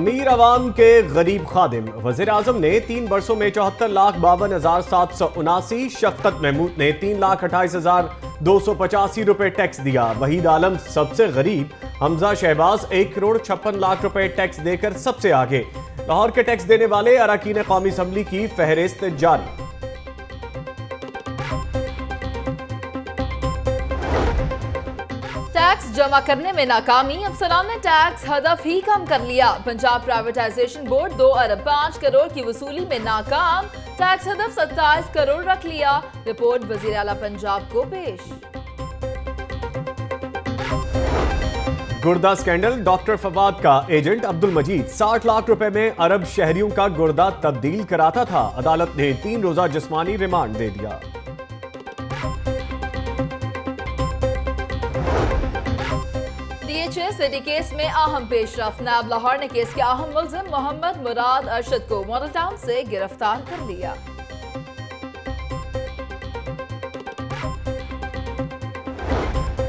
अमीर आवाम के गरीब खादिम। वज़ीर आज़म ने 3 बरसों में 74,52,779, शफ़क़त महमूद ने 3,28,285 रुपए टैक्स दिया। वहीद आलम सबसे गरीब, हमजा शहबाज 1,56,00,000 रुपए टैक्स देकर सबसे आगे। लाहौर के टैक्स देने वाले अरकान कौमी असम्बली की फहरिस्त जारी। टैक्स जमा करने में नाकामी, अफसरान ने टैक्स हदफ ही कम कर लिया। पंजाब प्राइवेटाइजेशन बोर्ड 2 अरब 5 करोड़ की वसूली में नाकाम, टैक्स हदफ 27 करोड़ रख लिया। रिपोर्ट वज़ीर आला पंजाब को पेश। गुर्दा स्कैंडल, डॉक्टर फवाद का एजेंट अब्दुल मजीद 60 लाख रुपए में अरब शहरियों का गुर्दा तब्दील कराता था। अदालत ने 3 रोजा जिस्मानी रिमांड दे दिया। DHA सिटी केस में अहम पेशरफ, नायब लाहौर ने केस के अहम मुल्जिम मोहम्मद मुराद अरशद को मॉडल टाउन से गिरफ्तार कर लिया।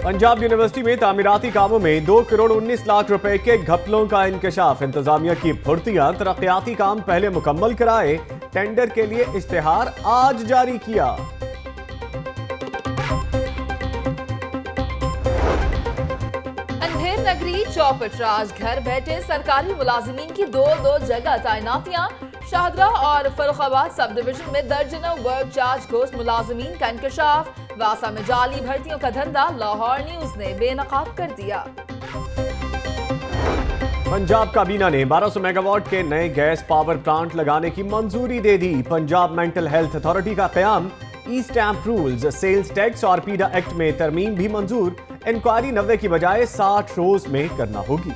पंजाब यूनिवर्सिटी में तामीराती कामों में 2 करोड़ 19 लाख रुपए के घपलों का इंकशाफ। इंतजामिया की फुर्तियां, तरक्याती काम पहले मुकम्मल कराए। टेंडर के लिए इश्तेहार आज जारी किया। नगरी चौपटराज, घर बैठे सरकारी मुलाजिमीन की 2 जगह तैनातियां। शाहदरा और फर्रुखाबाद सब डिवीजन में दर्जनों वर्क चार्ज घोस्ट मुलाजिमीन का इंकशाफ। वासा में जाली भर्तियों का धंधा लाहौर न्यूज ने बेनकाब कर दिया। पंजाब काबीना ने 1200 मेगावाट के नए गैस पावर प्लांट लगाने की मंजूरी दे दी। पंजाब मेंटल हेल्थ अथॉरिटी का क़याम, ई स्टैंप रूल्स, सेल्स टैक्स और पीडा एक्ट में तरमीम भी मंजूर। इंक्वायरी 90 की बजाय 60 रोज में करना होगी।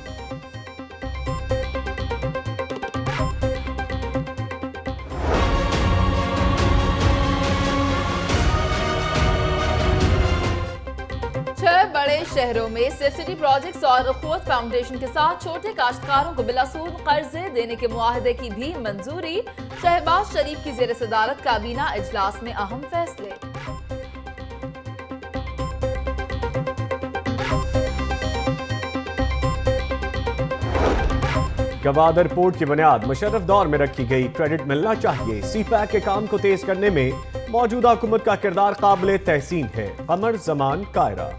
बड़े शहरों में सेफ सिटी प्रोजेक्ट्स और अखुवत फाउंडेशन के साथ छोटे काश्तकारों को बिलासूद कर्जे देने के मुआहदे की भी मंजूरी। शहबाज शरीफ की ज़ेर सदारत काबीना इजलास में अहम फैसले। गवादर पोर्ट की बुनियाद मुशर्रफ दौर में रखी गई, क्रेडिट मिलना चाहिए। सीपैक के काम को तेज करने में मौजूदा हुकूमत का किरदार काबिल तहसीन है। कमर जमान कायरा।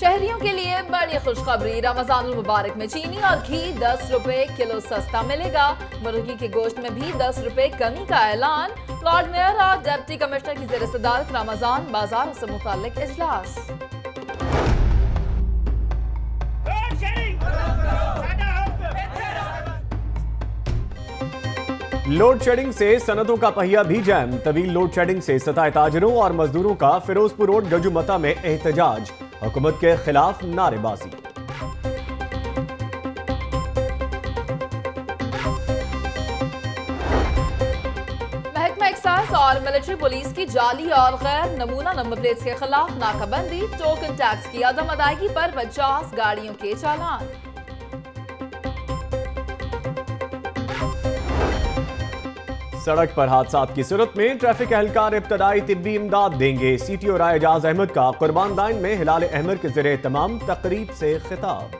शहरियों के लिए बड़ी खुशखबरी, रमजानुल मुबारक में चीनी और घी 10 रुपए किलो सस्ता मिलेगा। मुर्गी के गोश्त में भी 10 रुपए कमी का ऐलान। लॉर्ड मेयर और डिप्टी कमिश्नर की ज़ेर सदारत रमजान बाजार से मुताल्लिक इजलास। लोड शेडिंग से सनतों का पहिया भी जैम। तवील लोड शेडिंग से सताए ताजरों और मजदूरों का फिरोजपुर रोड गजुमता में एहतजाज। हुकूमत के खिलाफ नारेबाजी। महकमा एक्साइज और मिलिट्री पुलिस की जाली और गैर नमूना नंबर प्लेट्स के खिलाफ नाकाबंदी। टोकन टैक्स की अदम अदायगी पर 50 गाड़ियों के चालान। सड़क पर हादसात की सूरत में ट्रैफिक एहलकार इब्तदाई तिब्बी इमदाद देंगे। सीटीओ रायजाज अहमद का कुर्बान लाइन में हिलाल अहमद के ज़रिए तमाम तकरीब से खिताब।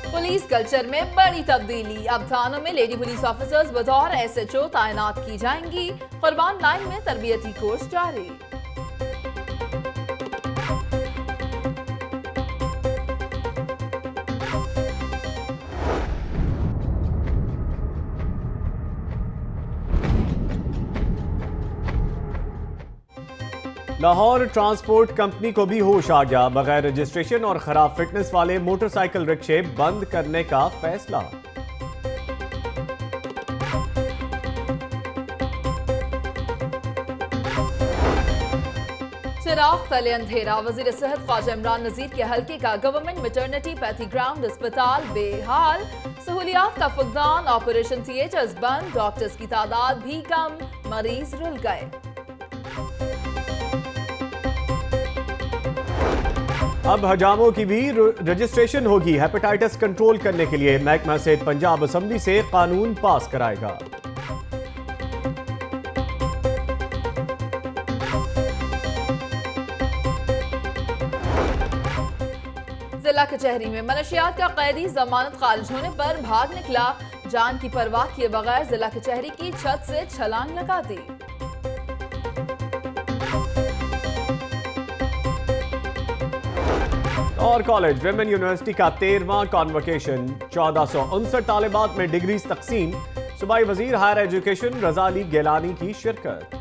पुलिस कल्चर में बड़ी तब्दीली, अब थानों में लेडी पुलिस ऑफिसर्स बतौर SHO तैनात की जाएंगी। कुर्बान लाइन में तरबियती कोर्स जारी। लाहौर ट्रांसपोर्ट कंपनी को भी होश आ गया। बगैर रजिस्ट्रेशन और खराब फिटनेस वाले मोटरसाइकिल रिक्शे बंद करने का फैसला। चिराग तले अंधेरा, वजीर सेहत ख्वाजा इमरान नजीर के हल्के का गवर्नमेंट मैटरनिटी पैथी ग्राउंड अस्पताल बेहाल। सहूलियात का फुकदान, ऑपरेशन थिएटर्स बंद, डॉक्टर्स की तादाद भी कम, मरीज रुल गए। अब हजामों की भी रजिस्ट्रेशन होगी। हेपेटाइटिस कंट्रोल करने के लिए महकमा सेहत पंजाब असेंबली से कानून पास कराएगा। जिला कचहरी में मनशियात का कैदी जमानत खारिज होने पर भाग निकला। जान की परवाह किए बगैर जिला कचहरी की छत से छलांग लगा दी। और कॉलेज विमेन यूनिवर्सिटी का 13वां कॉन्वोकेशन, 1459 तालिबात में डिग्रीज तकसीम। सूबाई वजीर हायर एजुकेशन रजा अली गिलानी की शिरकत।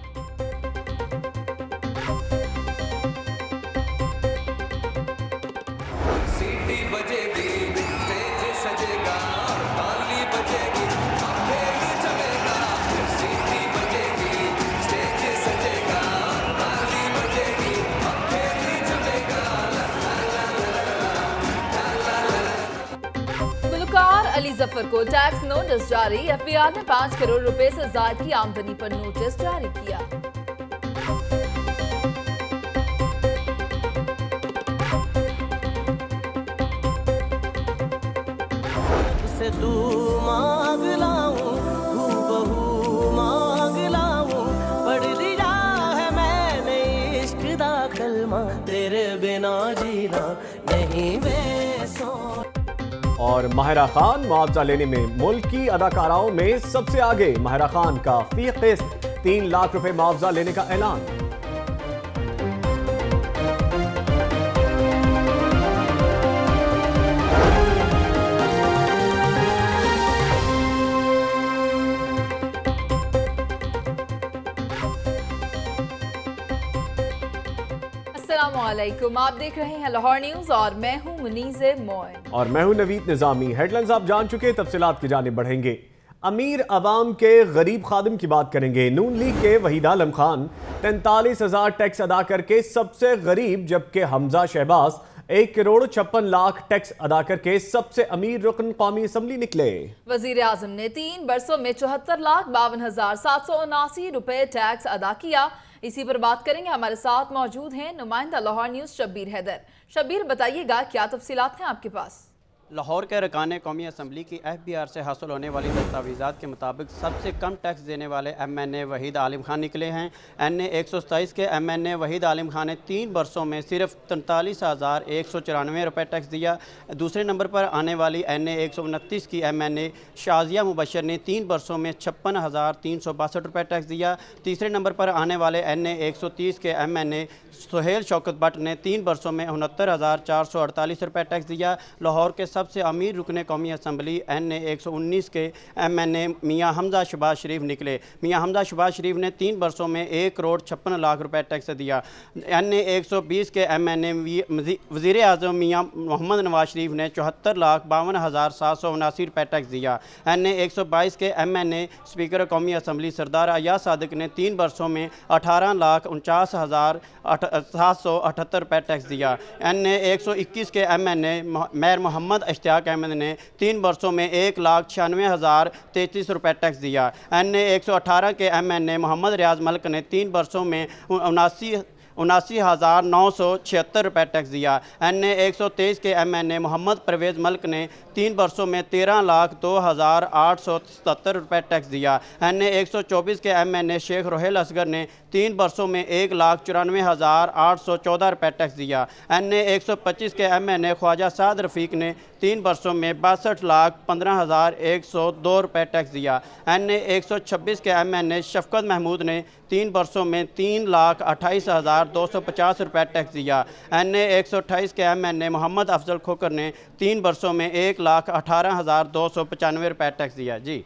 अली जफर को टैक्स नोटिस जारी। एफबीआर ने 5 करोड़ रुपए से ज्यादा की आमदनी पर नोटिस जारी किया। से तू मांग लाऊं, हूबहू मांग लाऊं, पढ़ लिया है मैंने इश्क दा कलमा, तेरे बिना जीना नहीं वे सो। और माहिरा खान मुआवजा लेने में मुल्क की अदाकाराओं में सबसे आगे। माहिरा खान का फी किस्त 3 लाख रुपए मुआवजा लेने का ऐलान। अस्सलामुअलैकुम, आप देख रहे हैं लाहौर न्यूज और मैं हूं मुनीज़े मोइन और मैं हूं नवीद निजामी। हेडलाइंस आप जान चुके, तफसीलात की जानिब बढ़ेंगे। अमीर अवाम के गरीब खादिम की बात करेंगे। नून लीग के वहीद आलम खान 43,000 टैक्स अदा करके सबसे गरीब, जबकि हमजा शहबाज 1 करोड़ 56 लाख टैक्स अदा करके सबसे अमीर रुकन कौमी असम्बली निकले। वजीर आजम ने 3 बरसों में 74,52,779 रुपए टैक्स अदा किया। इसी पर बात करेंगे। हमारे साथ मौजूद हैं नुमाइंदा लाहौर न्यूज़ शब्बीर हैदर। शब्बीर, बताइएगा क्या तफसीलात हैं आपके पास? लाहौर के अरकान कौमी असम्बली की FBR से हासिल होने वाली दस्तावेज़ात के मुताबिक सबसे कम टैक्स देने वाले MNA वहीद आलिम खान निकले हैं। NA 127 के MNA वहीद आलिम खान ने 3 बरसों में सिर्फ 43,194 रुपये टैक्स दिया। दूसरे नंबर पर आने वाली NA 129 की MNA शाजिया मुबशर ने 3 बरसों में 56,362 रुपये टैक्स दिया। तीसरे नंबर पर आने वाले NA 130 के MNA सुहेल शौकत भट्ट ने 3 बरसों में 69,448 रुपये टैक्स दिया। लाहौर के सबसे अमीर रुकन कौमी असम्बली NA 119 के MNA मियाँ हमजा शहबाज शरीफ निकले। मियाँ हमजा शहबाज शरीफ ने 3 बरसों में 1 करोड़ 56 लाख रुपए टैक्स दिया। NA 120 के MNA वज़ीर आज़म मियाँ मोहम्मद नवाज शरीफ ने 74,52,779 रुपये टैक्स दिया। NA 122 के MNA स्पीकर कौमी असम्बली सरदार अयाज सादिक ने 3 बरसों में 18,49,778 रुपये टैक्स दिया। NA 121 के MNA मेयर मोहम्मद इश्तियाक अहमद ने 3 बरसों में 1,96,033 रुपये टैक्स दिया। NA 118 के MNA मोहम्मद रियाज मलिक ने 3 बरसों में 79,976 रुपये टैक्स दिया। NA 123 के MNA मोहम्मद परवेज़ मलिक ने 3 बरसों में 13,02,877 रुपये टैक्स दिया। NA 124 के MNA शेख रोहेल असगर ने 3 बरसों में 1,94,814 रुपये टैक्स दिया। NA 125 के MNA ख्वाजा साद रफ़ीक ने 3 बरसों में 62,15,102 रुपये टैक्स दिया। NA 126 के MNA शफकत महमूद ने 3 बरसों में 3,28,250 रुपये टैक्स दिया। NA 128 के MNA मोहम्मद अफजल खोकर ने 3 बरसों में 1,18,295 रुपये टैक्स दिया। जी,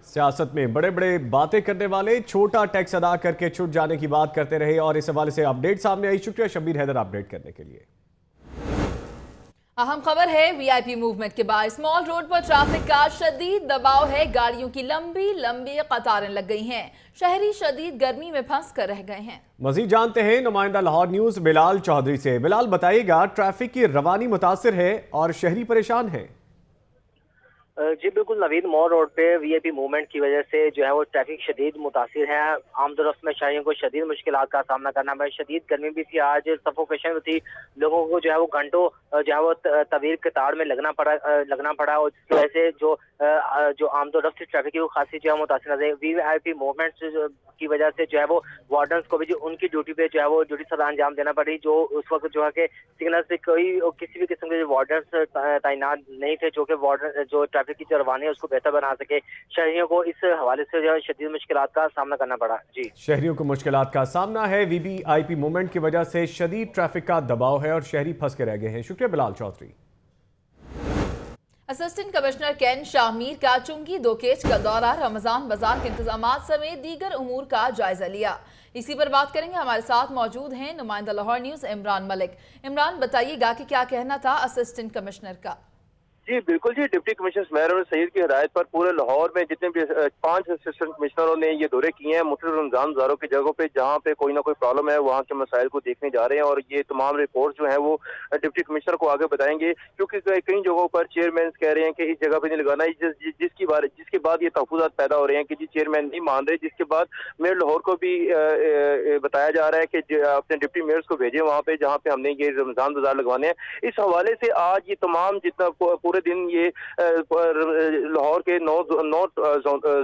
सियासत में बड़े बड़े बातें करने वाले छोटा टैक्स अदा करके छूट जाने की बात करते रहे और इस हवाले से अपडेट सामने आई। शुक्रिया शब्बीर हैदर अपडेट करने के लिए। अहम खबर है VIP मूवमेंट के बाद स्मॉल रोड पर ट्रैफिक का शदीद दबाव है। गाड़ियों की लंबी लंबी कतारें लग गई हैं। शहरी शदीद गर्मी में फंस कर रह गए हैं। मजीद जानते हैं नुमाइंदा लाहौर न्यूज बिलाल चौधरी से। बिलाल, बताइएगा ट्रैफिक की रवानी मुतासिर है और शहरी परेशान है। जी बिल्कुल, नवीन मोड़ रोड पे वीआईपी मूवमेंट की वजह से जो है वो ट्रैफिक शदीद मुतासिर है। आमदोरफ्त में शहरियों को शदीद मुश्किलात का सामना करना पड़ा। शदीद गर्मी भी थी, आज सफोकेशन थी, लोगों को जो है वो घंटों जो है वो तवील कतार में लगना पड़ा और जिसकी वजह से जो आमदोरफ्त ट्रैफिक की वो खासी जो है मुतासिर नजर। वीआईपी मूवमेंट की वजह से जो है वो वार्डन्स को भी जो उनकी ड्यूटी पे जो है वो ड्यूटी सदा अंजाम देना पड़ी। जो उस वक्त जो है कि सिग्नल से किसी भी किस्म के वार्डन्स तैनात नहीं थे जो कि वार्डन जो ट्रैफिक की जो रवानी है उसको बेहतर बना सके। शहरियों को इस हवाले से जो है शदीद मुश्किलात का सामना करना पड़ा। जी, शहरियों को मुश्किलात का सामना है। वीवीआईपी मूवमेंट की वजह से शदीद ट्रैफिक का दबाव है और शहरी फंस के रह गए हैं। शुक्रिया Bilal Chaudhry. Assistant commissioner cantt Shahmir का चुंगी दोकेच का दौरा, रमजान बाजार के इंतजाम समेत दीगर उमूर का जायजा लिया। इसी पर बात करेंगे, हमारे साथ मौजूद हैं नुमाइंदा लाहौर न्यूज इमरान मलिक। इमरान, बताइएगा कि क्या कहना था असिस्टेंट कमिश्नर का? जी बिल्कुल जी, डिप्टी कमिश्नर सुमेर सईद की हिदायत पर पूरे लाहौर में जितने भी 5 असिस्टेंट कमिश्नरों ने ये दौरे किए हैं मुख्तलिफ रमजान बाजारों की जगहों पे जहाँ पे कोई ना कोई प्रॉब्लम है वहाँ के मसाइल को देखने जा रहे हैं और ये तमाम रिपोर्ट जो है वो डिप्टी कमिश्नर को आगे बताएंगे। क्योंकि कई जगहों पर चेयरमैन कह रहे हैं कि इस जगह पे नहीं लगाना, जिसके बाद ये तहफुजात पैदा हो रहे हैं कि जी चेयरमैन नहीं मान रहे, जिसके बाद मेयर लाहौर को भी बताया जा रहा है कि अपने डिप्टी मेयर्स को भेजें वहाँ पे जहाँ पे हमने ये रमजान बाजार लगवाने हैं। इस हवाले से आज ये तमाम जितना पूरे दिन ये लाहौर के 9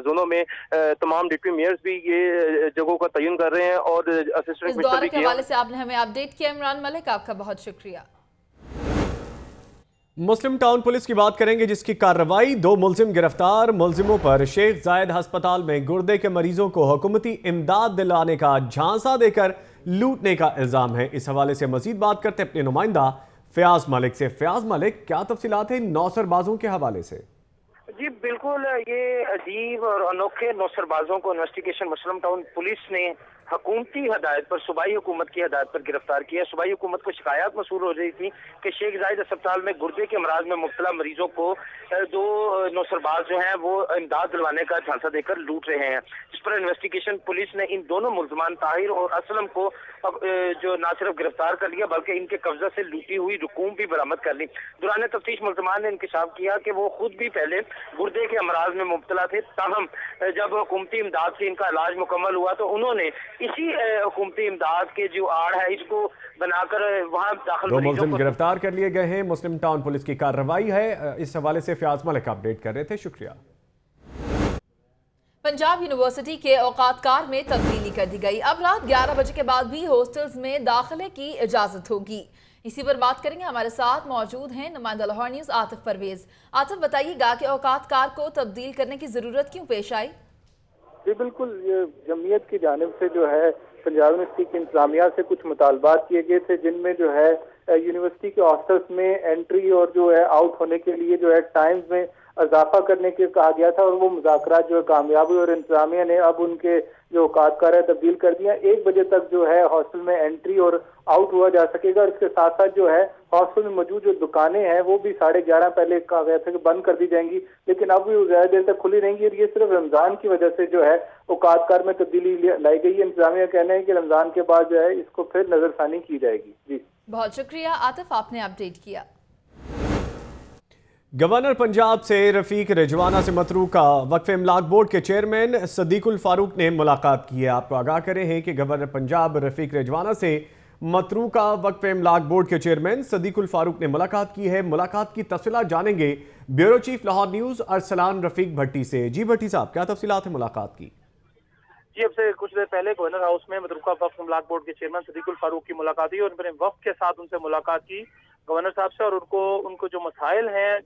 जोनों में तमाम डिप्टी मेयर्स भी ये जगहों का तयन कर रहे हैं और असिस्टेंट इस दौरे के हवाले से आपने हमें अपडेट किया इमरान मलिक, आपका बहुत शुक्रिया। मुस्लिम टाउन पुलिस की बात करेंगे जिसकी कार्रवाई, 2 मुलजिम गिरफ्तार। मुलजिमों पर शेख जायद अस्पताल में गुर्दे के मरीजों को हुकूमती इमदाद दिलाने का झांसा देकर लूटने का इल्जाम है। इस हवाले से मजीद बात करते अपने नुमाइंदा फयाज मलिक से। फयाज मलिक, क्या तफसीलात है नौसरबाजों के हवाले से? जी बिल्कुल, ये अजीब और अनोखे नौसरबाजों को इन्वेस्टिगेशन मुस्लिम टाउन पुलिस ने हुकूमती हदायत पर, सूबाई हुकूमत की हदायत पर गिरफ्तार किया। सूबाई हुकूमत को शिकायत मसूल हो रही थी कि शेख जायद अस्पताल में गुर्दे के अमराज में मुब्तला मरीजों को 2 नौसरबाज जो हैं वो इमदाद दिलवाने का झांसा देकर लूट रहे हैं। जिस पर इन्वेस्टिगेशन पुलिस ने इन दोनों मुल्ज़मान ताहिर और असलम को जो न सिर्फ गिरफ्तार कर लिया बल्कि इनके कब्जा से लूटी हुई रकूम भी बरामद कर ली। दौरान तफ्तीश मुल्ज़मान ने इंकशाफ किया कि वो खुद भी पहले गुर्दे के अमराज में मुब्तला थे, ताहम जब हुकूमती इमदाद से इनका इलाज मुकम्मल हुआ तो उन्होंने इसी हुकूमती इमदाद के जो आड़ है इसको बनाकर वहां दाखिल 2 मुलजिम गिरफ्तार कर लिए गए हैं। मुस्लिम टाउन पुलिस की कार्रवाई है। इस हवाले से फयाज मलिक अपडेट कर रहे थे। शुक्रिया। पंजाब यूनिवर्सिटी के औकातकार में तब्दीली कर दी गई। अब रात 11 बजे के बाद भी हॉस्टल्स में दाखिले की इजाजत होगी। इसी पर बात करेंगे, हमारे साथ मौजूद हैं नुमाइंदा लाहौर न्यूज आतिफ परवेज। आतिफ, बताइएगा कि औकातकार को तब्दील करने की जरूरत क्यों पेश आई? जी बिल्कुल, ये जमीयत की जानिब से जो है पंजाब यूनिवर्सिटी की इंतजामिया से कुछ मुतालबात किए गए थे जिनमें जो है यूनिवर्सिटी के हॉस्टल्स में एंट्री और जो है आउट होने के लिए जो है टाइम्स में इजाफा करने के कहा गया था और वो मुज़ाकरात जो है कामयाब हुए और इंतजामिया ने अब उनके जो औकातकार है तब्दील कर दिया। 1 बजे तक जो है हॉस्टल में एंट्री और आउट हुआ जा सकेगा और इसके साथ साथ जो है हॉस्टल में मौजूद जो दुकानें हैं वो भी 11:30 पहले कहा गया था कि बंद कर दी जाएंगी, लेकिन अब भी ज्यादा देर तक खुली रहेंगी और ये सिर्फ रमजान की वजह से जो है औकातकार में तब्दीली लाई गई है। इंतजामिया कहना है कि रमजान के बाद जो है इसको फिर नजरसानी की जाएगी। जी बहुत शुक्रिया आतिफ, आपने अपडेट किया। गवर्नर पंजाब से रफीक रिजवाना से मतरूका वक्फ इमलाक बोर्ड के चेयरमैन सदीकुल फारूक ने मुलाकात की है। आपको आगाह करे हैं कि गवर्नर पंजाब रफीक रिजवाना से मतरूका वक्फ इमलाक बोर्ड के चेयरमैन सदीकुल फारूक ने मुलाकात की है। मुलाकात की तफसीलात जानेंगे bureau chief Lahore news Arsalan Rafiq Bhatti से। जी भट्टी साहब, क्या तफसीलात है मुलाकात की? जी, अब से कुछ देर पहले गवर्नर हाउस में मतरूका वक्फ इमलाक बोर्ड के चेयरमैन सदीकुल फारूक की मुलाकात हुई और उन्होंने वक्फ के साथ उनसे मुलाकात की गवर्नर साहब से और उनको जो मसाइल हैं,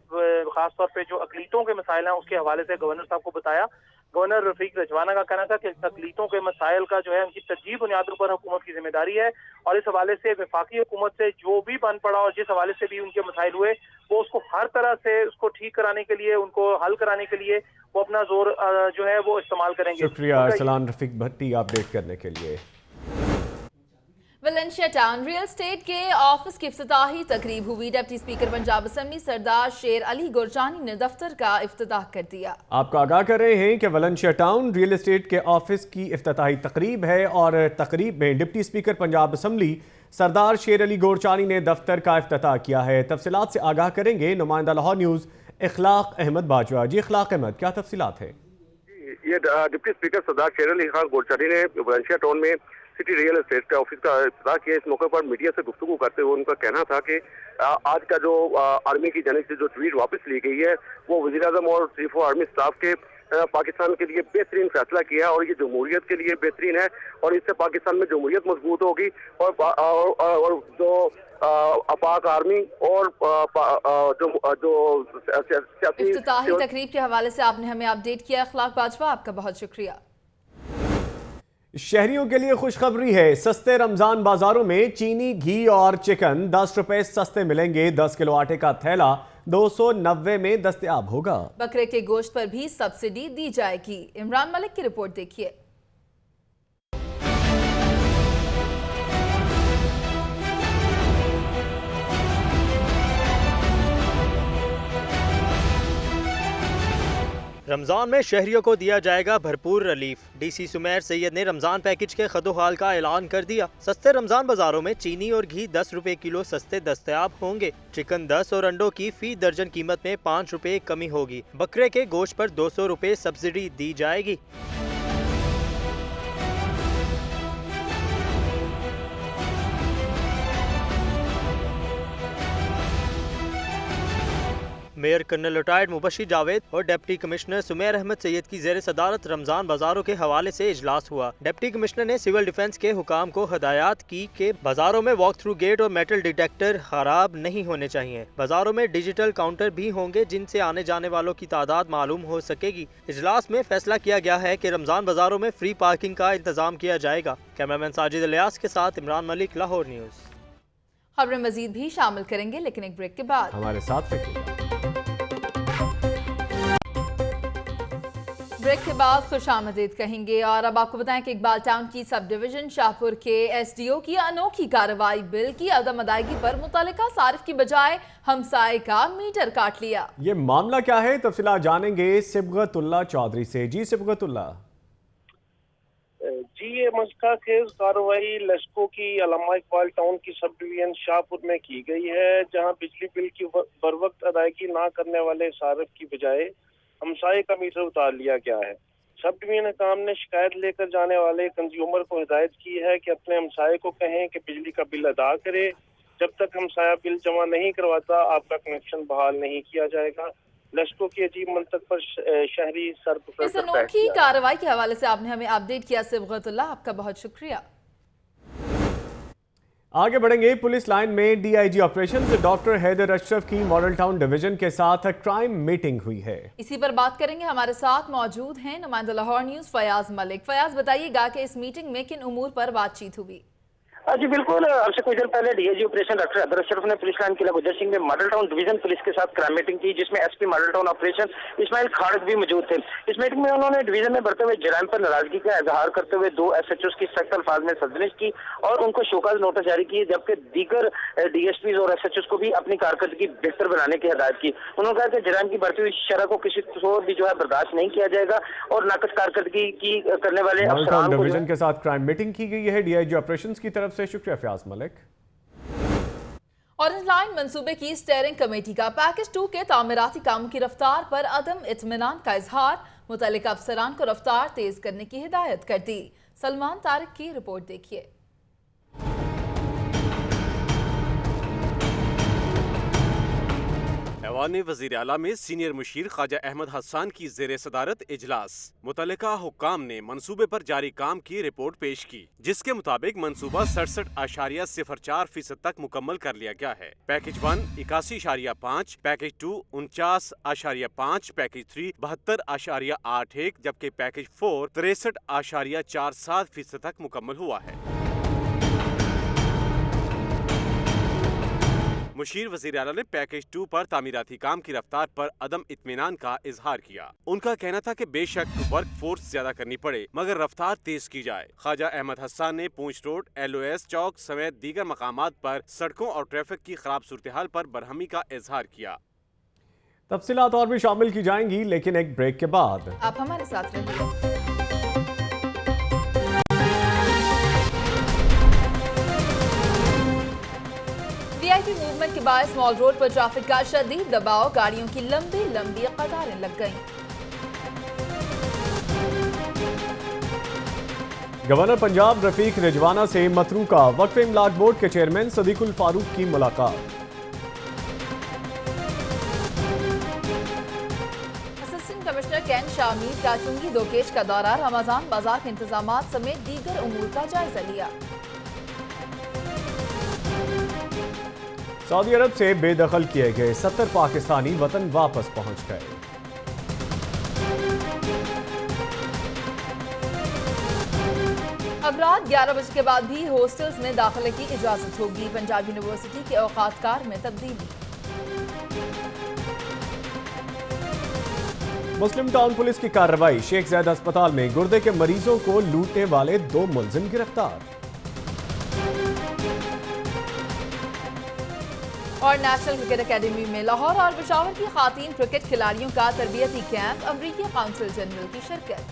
खासतौर पे जो अकलीतों के मसाइल हैं उसके हवाले से गवर्नर साहब को बताया। गवर्नर रफीक रिजवाना का कहना था कि अकलीतों के मसाइल का जो है उनकी तरजीह बुनियादों पर हुकूमत की जिम्मेदारी है और इस हवाले से वफाकी हुकूमत से जो भी बन पड़ा और जिस हवाले से भी उनके मसाइल हुए वो उसको हर तरह से उसको ठीक कराने के लिए, उनको हल कराने के लिए वो अपना जोर जो है वो इस्तेमाल करेंगे। शुक्रिया अरसलान रफीक भट्टी अपडेट करने के लिए। वलेंशिया टाउन रियल एस्टेट के ऑफिस की इफ्तिताही तकरीब हुई। डिप्टी स्पीकर पंजाब असेंबली सरदार शेर अली गुरजानी ने दफ्तर का इफ्तिताह कर दिया। आपको आगाह कर रहे हैं कि वलेंशिया टाउन रियल एस्टेट के ऑफिस की इफ्तिताही तकरीब है और तकरीब में डिप्टी स्पीकर पंजाब असेंबली सरदार शेर अली गुरजानी ने दफ्तर का इफ्तिताह किया है। तफसीलात से आगाह करेंगे नुमाइंदा लाहौर न्यूज इखलाक अहमद बाजवा। जी इखलाक अहमद, क्या तफसीलात है? ये डिप्टी स्पीकर सरदार शेर अली खान गोरचारी ने बुलंदशहर टाउन में सिटी रियल एस्टेट के ऑफिस का इफ्तिताह किया। इस मौके पर मीडिया से गुफ्तगू करते हुए उनका कहना था कि आज का जो आर्मी की जानिब से जो ट्वीट वापस ली गई है वो वज़ीर आज़म और चीफ ऑफ आर्मी स्टाफ के पाकिस्तान के लिए बेहतरीन फैसला किया है और ये जमहूरियत के लिए बेहतरीन है और इससे पाकिस्तान में जमहूरियत मजबूत होगी और जो अपाक आर्मी और जो इफ्तिताही तकरीब के हवाले से आपने हमें अपडेट किया। इखलाक बाजवा, आपका बहुत शुक्रिया। शहरियों के लिए खुशखबरी है, सस्ते रमजान बाजारों में चीनी, घी और चिकन 10 रुपए सस्ते मिलेंगे। 10 किलो आटे का थैला 290 में दस्तयाब होगा। बकरे के गोश्त पर भी सब्सिडी दी जाएगी। इमरान मलिक की रिपोर्ट देखिए। रमज़ान में शहरियों को दिया जाएगा भरपूर रिलीफ। डीसी सुमेर सैयद ने रमज़ान पैकेज के खदोहाल का ऐलान कर दिया। सस्ते रमज़ान बाजारों में चीनी और घी 10 रुपए किलो सस्ते दस्तयाब होंगे। चिकन 10 और अंडों की फी दर्जन कीमत में 5 रुपए कमी होगी। बकरे के गोश्त पर 200 रुपए सब्सिडी दी जाएगी। Mayor colonel retired Mubashir Javed और डिप्टी कमिश्नर सुमेर अहमद सैयद की ज़ेर सदारत रमज़ान बाजारों के हवाले से इजलास हुआ। डिप्टी कमिश्नर ने सिविल डिफेंस के हुकाम को हदायत की कि बाजारों में वॉक थ्रू गेट और मेटल डिटेक्टर खराब नहीं होने चाहिए। बाजारों में डिजिटल काउंटर भी होंगे जिनसे आने जाने वालों की तादाद मालूम हो सकेगी। इजलास में फैसला किया गया है कि रमज़ान बाजारों में फ्री पार्किंग का इंतजाम किया जाएगा। कैमरामैन साजिद इलियास के साथ इमरान मलिक, लाहौर न्यूज़। खबरें मजीद भी शामिल करेंगे लेकिन एक ब्रेक के बाद। हमारे साथ रहिएगा। ब्रेक के बाद खुशामदीद कहेंगे और अब आपको बताएं कि इकबाल टाउन की सब डिवीजन शाहपुर के एसडीओ की अनोखी कार्रवाई। बिल की अदम अदायगी पर मुतल्लिका सारिफ की बजाय हमसाये का मीटर काट लिया। ये मामला क्या है, तफसीलात जानेंगे सिबगतुल्लाह चौधरी से। जी सिबगतुल्लाह। जी ये मशका खेज कार्रवाई लेस्को की अलामा इकबाल टाउन की सब डिवीजन शाहपुर में की गई है, जहां बिजली बिल की बरवक्त अदायगी ना करने वाले सारिफ की बजाय हमसाये का मीटर उतार लिया गया है। सब डिवीजन हकाम ने शिकायत लेकर जाने वाले कंज्यूमर को हिदायत की है कि अपने हमसाये को कहें कि बिजली का बिल अदा करे। जब तक हमसाया बिल जमा नहीं करवाता आपका कनेक्शन बहाल नहीं किया जाएगा। लेस्को की अजीब मंतक पर शहरी सर इस अनोखी कार्रवाई के हवाले से आपने हमें अपडेट किया सिबगतुल्लाह, आपका बहुत शुक्रिया। आगे बढ़ेंगे। पुलिस लाइन में DIG operations doctor Haider Ashraf की मॉडल टाउन डिवीजन के साथ क्राइम मीटिंग हुई है। इसी पर बात करेंगे। हमारे साथ मौजूद हैं नुमाइंदा लाहौर न्यूज़ फयाज मलिक। फयाज, बताइएगा कि इस मीटिंग में किन उमूर पर बातचीत हुई? जी बिल्कुल, अब से कुछ देर पहले DIG operation doctor Haider Ashraf ने पुलिस लाइन किला गुजर सिंह में मॉडल टाउन डिवीजन पुलिस के साथ क्राइम मीटिंग की, जिसमें SP model town operation Ismail Kharak भी मौजूद थे। इस मीटिंग में उन्होंने डिवीजन में बढ़ते हुए जराइम पर नाराजगी का इजहार करते हुए 2 एसएचओ की सख्त अल्फाज में सरजनिश की और उनको शोकाज नोटिस जारी किए, जबकि दीगर डीएसपी और एसएचओ को भी अपनी कारकर्दगी बेहतर बनाने की हिदायत की। उन्होंने कहा कि जराइम की बढ़ती हुई शरह को किसी तौर भी जो है बर्दाश्त नहीं किया जाएगा और नाकस कारकर्दगी की करने वाले अफसरान को डिवीजन के साथ क्राइम मीटिंग की गई है डीआईजी ऑपरेशंस की तरफ से। शुक्रिया फयाज मलिक। ऑरेंज लाइन मंसूबे की स्टीयरिंग कमेटी का पैकेज 2 के तामीराती कामों की रफ्तार पर अदम इत्मीनान का इजहार। मुतल्लिका अफसरान को रफ्तार तेज करने की हिदायत कर दी। सलमान तारिक की रिपोर्ट देखिए। ऐवान वज़ीर आला में सीनियर मुशीर ख्वाजा अहमद हसन की ज़ेर सदारत इजलास। मुतल्लिका हुक्काम ने मंसूबे पर जारी काम की रिपोर्ट पेश की, जिसके मुताबिक मंसूबा 67.04% तक मुकम्मल कर लिया गया है। पैकेज 1 81.5, पैकेज 2 49.5, पैकेज 3 72.81, जबकि पैकेज 4 63.47% तक मुकम्मल हुआ है। मुशीर वज़ीर आला ने पैकेज 2 पर तामीराती काम की रफ्तार पर अदम इत्मीनान का इजहार किया। उनका कहना था कि बेशक वर्क फोर्स ज्यादा करनी पड़े मगर रफ्तार तेज की जाए। ख्वाजा अहमद हसन ने पूंछ रोड, LOS चौक समेत दीगर मकामात पर सड़कों और ट्रैफिक की खराब सूरत हाल पर बरहमी का इजहार किया। तफसीलात और भी शामिल की जाएंगी लेकिन एक ब्रेक के बाद। आप हमारे साथ रहिए। वीआईपी मूवमेंट के बाद स्मॉल रोड पर ट्रैफिक का शदीद दबाव, गाड़ियों की लंबी लंबी कतारें लग गईं। गवर्नर पंजाब रफीक रिजवाना से मतरूका वक्फ इमलाक बोर्ड के चेयरमैन सदीकुल फारूक की मुलाकात। असिस्टेंट कमिश्नर कैन शामीर का चुंगी दोकेश का दौरा, रमजान बाजार के इंतजाम समेत दीगर उमूर का जायजा लिया। सऊदी अरब से बेदखल किए गए 70 पाकिस्तानी वतन वापस पहुंच गए। अब रात 11 बजे के बाद भी हॉस्टल्स में दाखिले की इजाजत होगी। पंजाब यूनिवर्सिटी के औकातकार में तब्दीली। मुस्लिम टाउन पुलिस की कार्रवाई, शेख ज़ैद अस्पताल में गुर्दे के मरीजों को लूटने वाले 2 मुलजिम गिरफ्तार। और नेशनल क्रिकेट एकेडमी में लाहौर और पेशावर की खातीन क्रिकेट खिलाड़ियों का तरबियती कैंप, अमरीकी काउंसिल जनरल की शिरकत।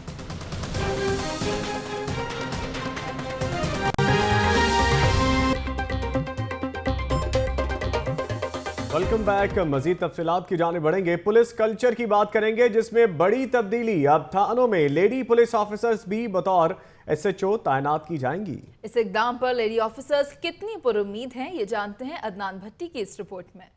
Welcome back. मजीद तफसीलात की जाने बढ़ेंगे। पुलिस कल्चर की बात करेंगे जिसमें बड़ी तब्दीली, अब थानों में लेडी पुलिस ऑफिसर्स भी बतौर SHO तैनात की जाएंगी। इस इकदाम पर लेडी ऑफिसर्स कितनी पुरुम्मीद हैं, ये जानते हैं अदनान भट्टी की इस रिपोर्ट में।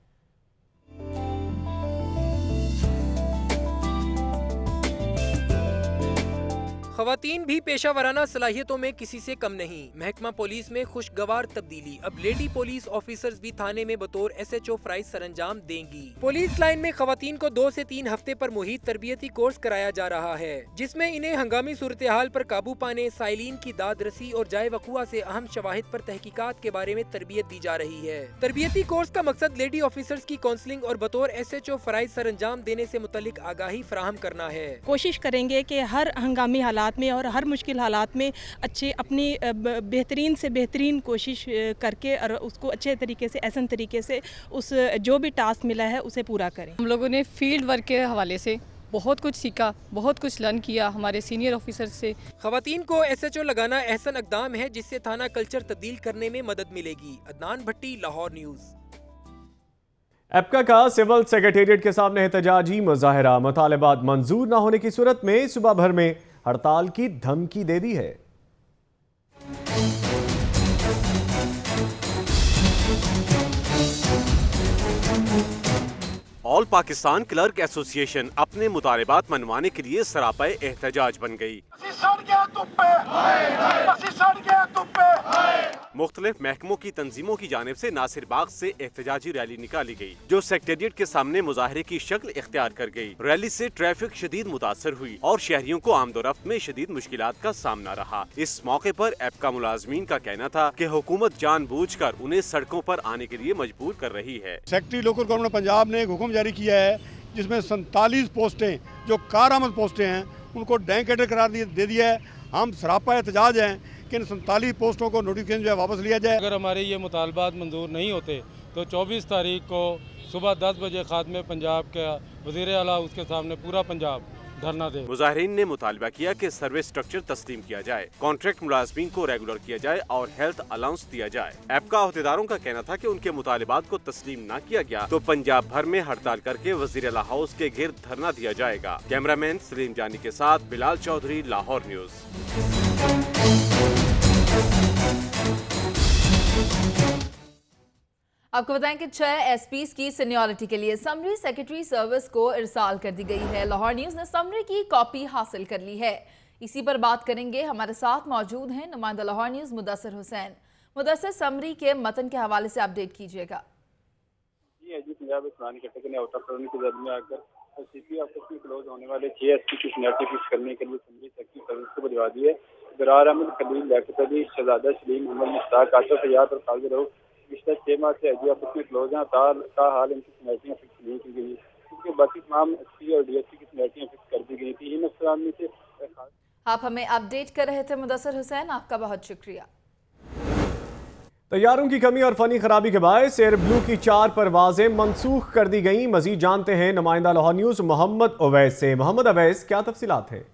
खवातीन भी पेशा वराना सलाहियतों में किसी से कम नहीं। महकमा पुलिस में खुशगवार तब्दीली, अब लेडी पुलिस ऑफिसर्स भी थाने में बतौर SHO फराइज सरंजाम देंगी। पुलिस लाइन में खवातीन को 2 से 3 हफ्ते पर मुहित तरबियती कोर्स कराया जा रहा है, जिसमें इन्हें हंगामी सूरत हाल पर काबू पाने, साइलिन की दाद रसी और जाए वकुआ से अहम शवाहिद पर तहकीकात के बारे में तरबियत दी जा रही है। तरबियती कोर्स का मकसद लेडी ऑफिसर्स की काउंसलिंग और बतौर SHO फराइज सरंजाम देने से मुतल्लिक आगाही फराहम करना है। कोशिश करेंगे कि हर हंगामी हालात में और हर मुश्किल हालात में अच्छे अपनी बेहतरीन से बेहतरीन कोशिश करके और उसको अच्छे तरीके से, एहसन तरीके से उस जो भी टास्क मिला है उसे पूरा करें। हम लोगों ने फील्ड वर्क के हवाले से बहुत कुछ सीखा, बहुत कुछ लर्न किया हमारे सीनियर ऑफिसर से। खवातीन को SHO लगाना एहसन इक़दाम है जिससे थाना कल्चर तब्दील करने में मदद मिलेगी। अदनान भट्टी, लाहौर न्यूज़। एप्का का सिविल सेक्रेटेरिएट के सामने एहतजाजी मुजाहरा, मुतालबात मंजूर न होने की सूरत में सुबह भर में हड़ताल की धमकी दे दी है। ऑल पाकिस्तान क्लर्क एसोसिएशन अपने मुतालबात मनवाने के लिए सरापाए एहतजाज बन गई। मुख्तलिफ महकमों की तंजीमों की जानिब से नासिर बाग से एहतजाजी रैली निकाली गई, जो सेक्रेटेरिएट के सामने मुजाहरे की शक्ल इख्तियार कर गई। रैली से ट्रैफिक शदीद मुतासर हुई और शहरियों को आमदोरफ्त में शदीद मुश्किलात का सामना रहा। इस मौके पर एप्का मुलाजमीन का कहना था कि हुकूमत जानबूझकर उन्हें सड़कों पर आने के लिए मजबूर कर रही है। सेक्रेटरी लोकल गवर्नमेंट पंजाब ने एक हुक्म जारी किया है जिसमें 47 पोस्टें जो कारआमद पोस्टें हैं उनको डैंक कैडर करार दे दिया है। हम सरापा एहतजाज हैं कि इन 47 पोस्टों को नोटिफिकेशन जो है वापस लिया जाए। अगर हमारे ये मुतालबात मंजूर नहीं होते तो 24 तारीख को सुबह 10 बजे खात्मे पंजाब का वज़ीर आला उसके सामने पूरा पंजाब धरना दे। मुजाहिरीन ने मुतालबा किया कि सर्विस स्ट्रक्चर तस्लीम किया जाए, कॉन्ट्रैक्ट मुलाजमीन को रेगुलर किया जाए और हेल्थ अलाउंस दिया जाए। एप्का अहदेदारों का कहना था कि उनके मुतालबात को तस्लीम न किया गया तो पंजाब भर में हड़ताल करके वज़ीर आला हाउस के गिर्द धरना दिया जाएगा। कैमरामैन सलीम जानी के साथ बिलाल चौधरी, लाहौर न्यूज़। आपको बताएं कि 6 SPs की सीनियरिटी के लिए समरी सेक्रेटरी सर्विस को इरसाल कर दी गई है। लाहौर न्यूज़ ने समरी की कॉपी हासिल कर ली है। इसी पर बात करेंगे। हमारे साथ मौजूद हैं नुमाइंदा लाहौर न्यूज़ मुदस्सिर हुसैन। मुदस्सिर, समरी के मतन के हवाले से अपडेट कीजिएगा। जी, पंजाब इस्लामी कैटेगरी ने आउट ऑफ की जद में आकर CP ऑफिस में क्लोज होने वाले 6 SP की सीनियरिटी फिक्स करने के लिए समरी सेक्रेटरी सर्विस को भिजवा दी है। बरार अहमद, खलील, लियाकत अली, शहजादा सलीम, मोहम्मद मुश्ताक, आतिफ फैयाद और काजिर रऊफ पिछले 6 माह से एजी ऑफिस में क्लोज हैं। ताहाल इनकी सीनियरिटियाँ फिक्स नहीं की गई, क्योंकि बाकी तमाम SP और DSP की सीनियरिटियाँ फिक्स कर दी गई थी। इन अफसरान में से आप हमें अपडेट कर रहे थे मुदस्सिर हुसैन, आपका बहुत शुक्रिया। तैयारों की कमी और फनी खराबी के बायस एयर ब्लू की 4 परवाजें मंसूख कर दी गईं। मजीद जानते हैं नुमाइंदा लाहौर न्यूज़ मोहम्मद अवैस से। मोहम्मद अवैस, क्या तफसीलात है?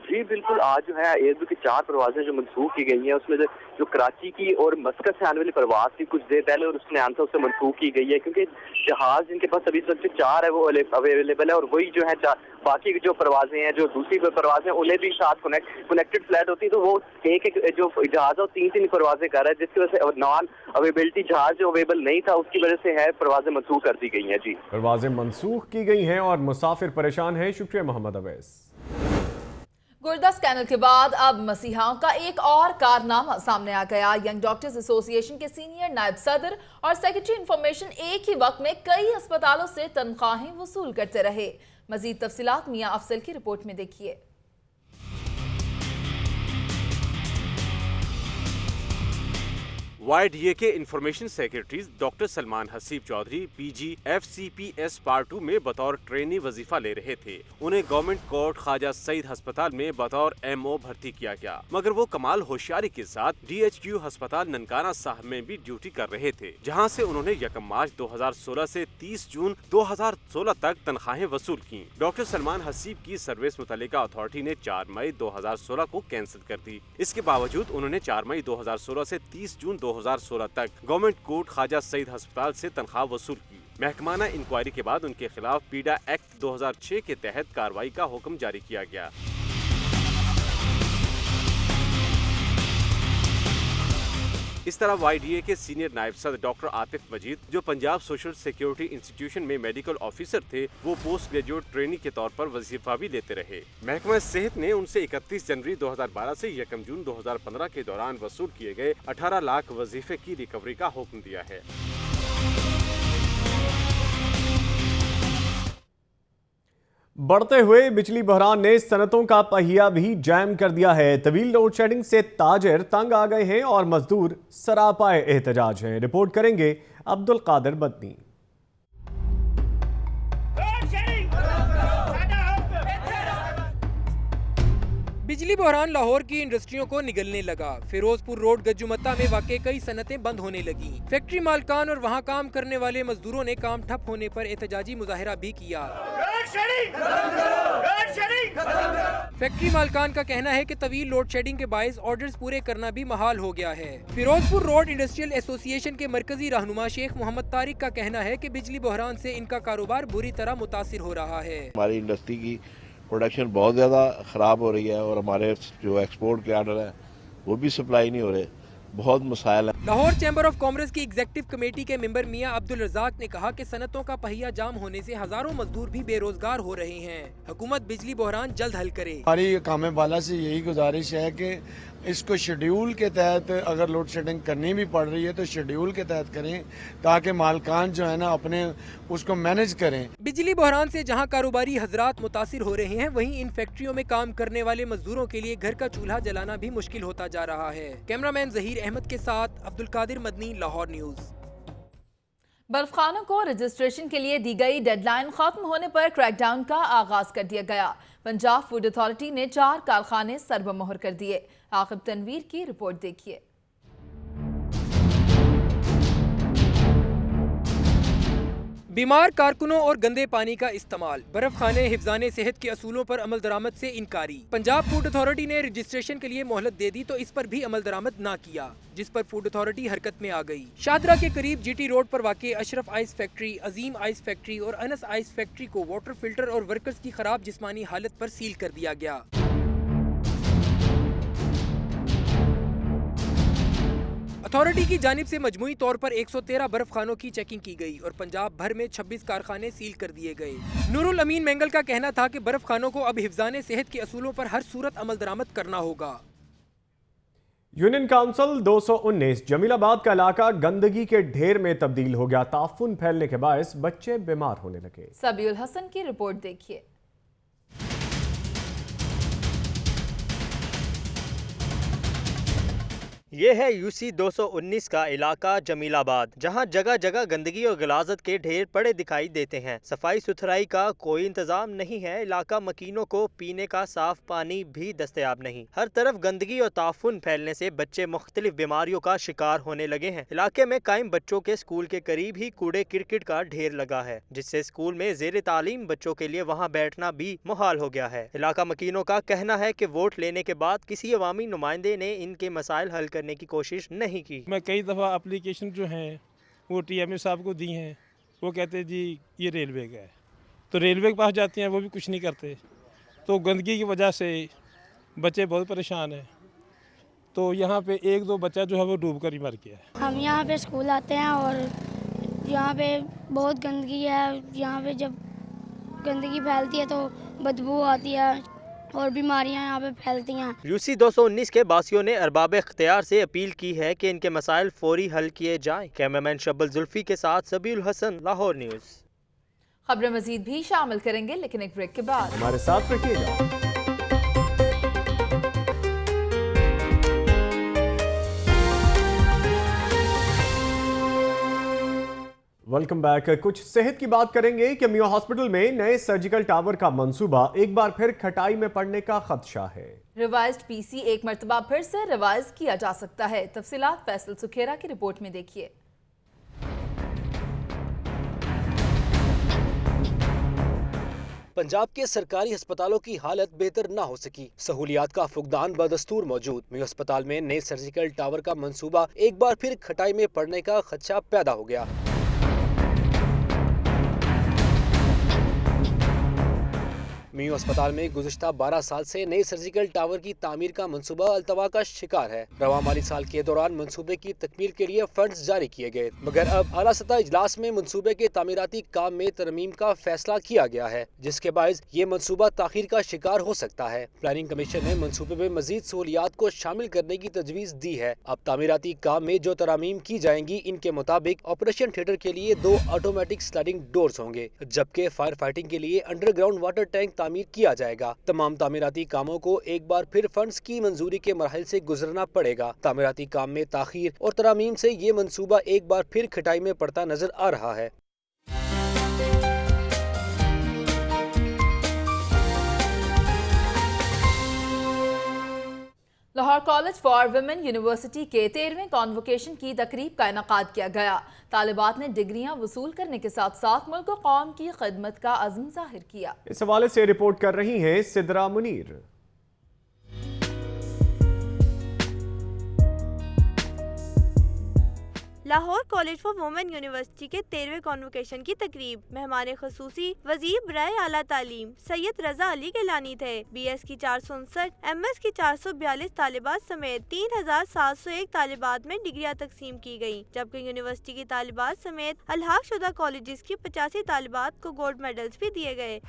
जी बिल्कुल, आज जो है एयरबे की 4 परवाजें जो मनसूख की गई हैं, उसमें जो कराची की और मस्कत से आने वाली परवाज थी कुछ देर पहले और उसने आंसर उससे मनसूख की गई है, क्योंकि जहाज जिनके पास अभी तक 4 है वो अवेलेबल है और वही जो है बाकी जो परवाजें हैं, जो दूसरी परवाजें उन्हें भी साथ कनेक्टेड फ्लाइट होती है, तो वो एक जो जहाज है वो 3 परवाजें कर रहा है, जिसकी वजह से नॉन अवेलेबिलिटी जहाज जो अवेलेबल नहीं था उसकी वजह से है परवाजें मनसूख कर दी गई हैं। जी, परवाजें मनसूख की गई हैं और मुसाफिर परेशान हैं। शुक्रिया मोहम्मद अवैस। गुर्दा स्कैनर के बाद अब मसीहाओं का एक और कारनामा सामने आ गया। यंग डॉक्टर्स एसोसिएशन के सीनियर नायब सदर और सेक्रेटरी इंफॉर्मेशन एक ही वक्त में कई अस्पतालों से तनख्वाहें वसूल करते रहे। मजीद तफसीलात मियां अफजल की रिपोर्ट में देखिए। YDA के information secretary doctor Salman Haseeb Chaudhry PG FCPS part 2 में बतौर ट्रेनी वजीफा ले रहे थे। उन्हें गवर्नमेंट कोर्ट ख्वाजा सईद अस्पताल में बतौर MO भर्ती किया गया, मगर वो कमाल होशियारी के साथ DHQ अस्पताल ननकाना साहब में भी ड्यूटी कर रहे थे, जहां से उन्होंने 1 मार्च 2016 से 30 जून 2016 तक तनख्वाहें वसूल की। डॉक्टर सलमान हसीब की सर्विस मुतल्लिका अथॉरिटी ने 4 मई 2016 को कैंसिल कर दी। इसके बावजूद उन्होंने 4 मई 2016 से 30 जून 2016 तक गवर्नमेंट कोर्ट ख्वाजा सईद अस्पताल से तनख्वाह वसूल की। महकमाना इंक्वायरी के बाद उनके खिलाफ पीडा एक्ट 2006 के तहत कार्रवाई का हुक्म जारी किया गया। इस तरह YDA के सीनियर नायब सदर डॉक्टर आतिफ मजीद, जो पंजाब सोशल सिक्योरिटी इंस्टीट्यूशन में मेडिकल ऑफिसर थे, वो पोस्ट ग्रेजुएट ट्रेनी के तौर पर वजीफा भी लेते रहे। महकमा सेहत ने उनसे 31 जनवरी 2012 से 1 जून 2015 के दौरान वसूल किए गए 18 लाख वजीफे की रिकवरी का हुक्म दिया है। बढ़ते हुए बिजली बहरान ने सनतों का पहिया भी जैम कर दिया है। तवील लोड शेडिंग से ताजिर तंग आ गए हैं और मजदूर सरापाए एहतजाज हैं। रिपोर्ट करेंगे अब्दुल कादिर बदनी। बिजली बहरान लाहौर की इंडस्ट्रियों को निगलने लगा। फिरोजपुर रोड गज्जुमत्ता में वाकई कई सनतें बंद होने लगी। फैक्ट्री मालकान और वहां काम करने वाले मजदूरों ने काम ठप होने पर एहतजाजी मुजाहिरा भी किया। फैक्ट्री मालकान का कहना है कि तवील लोड शेडिंग के बायस ऑर्डर्स पूरे करना भी महाल हो गया है। फिरोजपुर रोड इंडस्ट्रियल एसोसिएशन के मरकजी रहनुमा शेख मोहम्मद तारिक का कहना है कि बिजली बहरान से इनका कारोबार बुरी तरह मुतासिर हो रहा है। हमारी इंडस्ट्री की प्रोडक्शन बहुत ज़्यादा ख़राब हो रही है और हमारे जो एक्सपोर्ट के आर्डर है वो भी सप्लाई नहीं हो रहे, बहुत मसाइल है। लाहौर चैम्बर ऑफ कॉमर्स की एग्जीक्यूटिव कमेटी के मेंबर मियां अब्दुल रज़ाक ने कहा कि सनतों का पहिया जाम होने से हजारों मजदूर भी बेरोजगार हो रहे हैं। हुकूमत बिजली बहरान जल्द हल करे। हमारी कामे वाला से यही गुजारिश है कि इसको शेड्यूल के तहत अगर लोड शेडिंग करनी भी पड़ रही है तो शेड्यूल के तहत करें, ताकि मालकान जो है ना अपने उसको मैनेज करें। बिजली बहरान से जहां कारोबारी हजरात मुतासिर हो रहे हैं, वहीं इन फैक्ट्रियों में काम करने वाले मजदूरों के लिए घर का चूल्हा जलाना भी मुश्किल होता जा रहा है। कैमरामैन जहीर अहमद के साथ अब्दुल कादिर मदनी, लाहौर न्यूज। बर्फखानों को रजिस्ट्रेशन के लिए दी गई डेडलाइन खत्म होने पर क्रैकडाउन का आगाज कर दिया गया। पंजाब फूड अथॉरिटी ने 4 कारखाने सरबमोहर कर दिए। आकिब तनवीर की रिपोर्ट देखिए। बीमार कारकुनों और गंदे पानी का इस्तेमाल, बर्फ खाने हिफ्ज़ाने सेहत के असूलों पर अमल दरामद से इनकारी। पंजाब फूड अथॉरिटी ने रजिस्ट्रेशन के लिए मोहलत दे दी तो इस पर भी अमल दरामद ना किया, जिस पर फूड अथॉरिटी हरकत में आ गई। शादरा के करीब GT रोड पर वाक़ई अशरफ आइस फैक्ट्री, अजीम आइस फैक्ट्री और अनस आइस फैक्ट्री को वाटर फिल्टर और वर्कर्स की खराब जिस्मानी हालत पर सील कर दिया गया। अथॉरिटी की जानिब से मजमूई तौर पर 113 बर्फ खानों की चेकिंग की गई और पंजाब भर में 26 कारखाने सील कर दिए गए। नूरुल अमीन मेंगल का कहना था कि बर्फ खानों को अब हिफ्ज़ाने सेहत के असूलों पर हर सूरत अमल दरामद करना होगा। यूनियन काउंसिल 219 जमीलाबाद का इलाका गंदगी के ढेर में तब्दील हो गया। ताफुन फैलने के बायस बच्चे बीमार होने लगे। सबीउल हसन की रिपोर्ट देखिए। ये है यूसी 219 का इलाका जमीलाबाद, जहां जगह जगह गंदगी और गलाजत के ढेर पड़े दिखाई देते हैं। सफाई सुथराई का कोई इंतजाम नहीं है। इलाका मकीनों को पीने का साफ पानी भी दस्तयाब नहीं। हर तरफ गंदगी और ताफुन फैलने से बच्चे मुख्तलिफ बीमारियों का शिकार होने लगे हैं। इलाके में कायम बच्चों के स्कूल के करीब ही कूड़े किरकिट का ढेर लगा है, जिससे स्कूल में जेर तालीम बच्चों के लिए वहाँ बैठना भी मुहाल हो गया है। इलाका मकीनों का कहना है कि वोट लेने के बाद किसी अवामी नुमाइंदे ने इनके मसाइल हल करने की कोशिश नहीं की। मैं कई दफ़ा एप्लीकेशन जो हैं वो TMA साहब को दी हैं, वो कहते हैं जी ये रेलवे का है, तो रेलवे के पास जाते हैं वो भी कुछ नहीं करते। तो गंदगी की वजह से बच्चे बहुत परेशान हैं। तो यहाँ पे एक दो बच्चा जो है वो डूब कर ही मर गया है। हम यहाँ पे स्कूल आते हैं और यहाँ पे बहुत गंदगी है। यहाँ पे जब गंदगी फैलती है तो बदबू आती है और बीमारियां यहाँ पे फैलती हैं। यूसी 219 के बासियों ने अरबाब इख्तियार से अपील की है कि इनके मसाइल फौरी हल किए जाएं। कैमरामैन शब्बल जुल्फी के साथ सबीउल हसन, लाहौर न्यूज़। खबरें मजीद भी शामिल करेंगे, लेकिन एक ब्रेक के बाद हमारे साथ रखिएगा। Welcome back. कुछ सेहत की बात करेंगे कि मियो हॉस्पिटल में नए सर्जिकल टावर का मंसूबा एक बार फिर खटाई में पड़ने का खदशा है। रिवाइज्ड PC एक मर्तबा फिर से रिवाइज किया जा सकता है। तफसीलात फैसल सुखेरा की रिपोर्ट में देखिए। पंजाब के सरकारी अस्पतालों की हालत बेहतर ना हो सकी। सहूलियात का फुकदान बदस्तूर मौजूद। मियो अस्पताल में नए सर्जिकल टावर का मंसूबा एक बार फिर खटाई में पड़ने का खदशा पैदा हो गया। मियो अस्पताल में गुज़िश्ता 12 साल से नए सर्जिकल टावर की तामीर का मंसूबा अल्तवा का शिकार है। रवा माली साल के दौरान मंसूबे की तकमील के लिए फंड्स जारी किए गए, मगर अब आला सतह इजलास में मंसूबे के तामीराती काम में तरमीम का फैसला किया गया है, जिसके बायस ये मंसूबा ताखीर का शिकार हो सकता है। प्लानिंग कमीशन ने मंसूबे में मजीद सहूलियात को शामिल करने की तजवीज़ दी है। अब तामीराती काम में जो तरमीम की जाएंगी, इनके मुताबिक ऑपरेशन थिएटर के लिए 2 ऑटोमेटिक स्लाइडिंग डोर्स होंगे, जबकि फायर फाइटिंग के लिए अंडरग्राउंड वाटर टैंक तामीर किया जाएगा। तमाम तामीराती कामों को एक बार फिर फंड्स की मंजूरी के मरहल से गुजरना पड़ेगा। तामीराती काम में ताखीर और तरामीम से ये मंसूबा एक बार फिर खटाई में पड़ता नजर आ रहा है। Lahore college for women university के 13वें कॉन्वोकेशन की तकरीब का इनेकाद किया गया। तालिबात ने डिग्रियां वसूल करने के साथ साथ मुल्क और कौम की खिदमत का अज़्म जाहिर किया। इस हवाले से रिपोर्ट कर रही हैं Sidra Munir. Lahore college for women university के 13वें कॉन्वोकेशन की तकरीब मेहमान खसूसी वज़ीर बराए आला तालीम सैयद रजा अली गिलानी थे। BS की 459, MS की 442 तालिबात समेत 3701 तालिबात में डिग्रियां तकसीम की गयी, जबकि यूनिवर्सिटी की तालिबात समेत अलहाक शुदा कॉलेजेस की 85 तालिबात को गोल्ड मेडल्स भी दिए गए।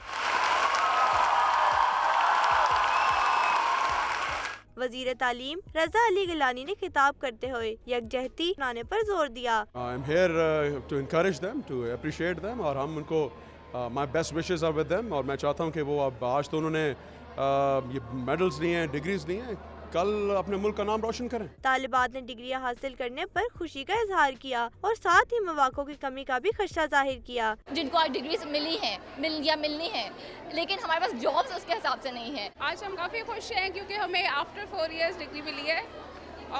वजीर तालीम रजा अली गिलानी ने खिताब करते हुए यकजहती बनाने पर जोर दिया। I am here to encourage them, to appreciate them, और हम उनको my best wishes are with them, और मैं चाहता हूँ कि वो अब आज तो उन्होंने ये मेडल्स लिए हैं, डिग्रीज ली हैं, कल अपने मुल्क का नाम रोशन करें। तालिबात ने डिग्रियां हासिल करने पर खुशी का इजहार किया और साथ ही मौक़ों की कमी का भी खदशा जाहिर किया। जिनको आज डिग्रीज मिली हैं, मिलनी है, लेकिन हमारे पास जॉब्स उसके हिसाब से नहीं है। आज हम काफ़ी खुश हैं क्योंकि हमें आफ्टर 4 इयर्स डिग्री मिली है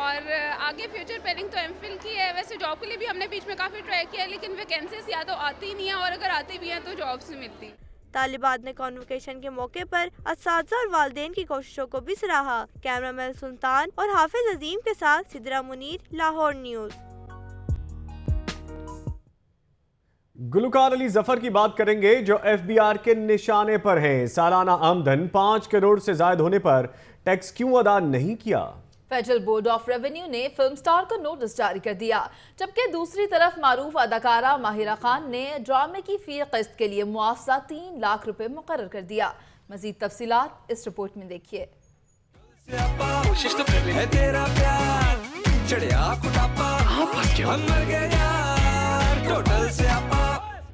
और आगे फ्यूचर प्लानिंग तो MPhil की है। वैसे जॉब के लिए भी हमने बीच में काफ़ी ट्राई किया है, लेकिन वैकेंसीज या तो आती नहीं है और अगर आती भी हैं तो जॉब्स नहीं मिलती। तालिबात ने कॉन्वोकेशन के मौके पर असातिज़ा और वालिदैन की कोशिशों को भी सराहा। कैमरामैन सुल्तान और हाफिज अजीम के साथ सिद्रा मुनीर, लाहौर न्यूज़। गुलकार अली जफर की बात करेंगे जो FBR के निशाने पर हैं। सालाना आमदन 5 करोड़ से ज्यादा होने पर टैक्स क्यों अदा नहीं किया? फेडरल बोर्ड ऑफ रेवेन्यू ने फिल्म स्टार को नोटिस जारी कर दिया, जबकि दूसरी तरफ मारूफ अदाकारा माहिरा खान ने ड्रामे की फी किस्त के लिए मुआवजा 3 लाख रुपए मुकर्रर कर दिया। मजीद तफसीलात इस रिपोर्ट में देखिए।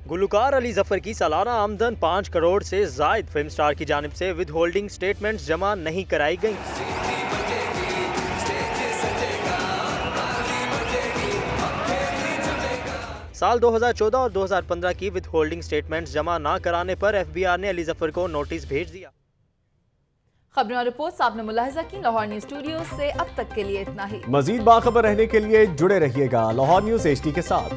गुलकार अली जफर की सालाना आमदन 5 करोड़ से जायद फिल्म स्टार की जानिब से विद होल्डिंग स्टेटमेंट्स जमा नहीं कराई गई। साल 2014 और 2015 की विद होल्डिंग स्टेटमेंट्स जमा न कराने पर FBI ने अली जफर को नोटिस भेज दिया। खबरें और रिपोर्ट्स आपने मुलाहिजा की। लाहौर न्यूज स्टूडियो से अब तक के लिए इतना ही। मजीद बाखबर रहने के लिए जुड़े रहिएगा लाहौर न्यूज HD के साथ।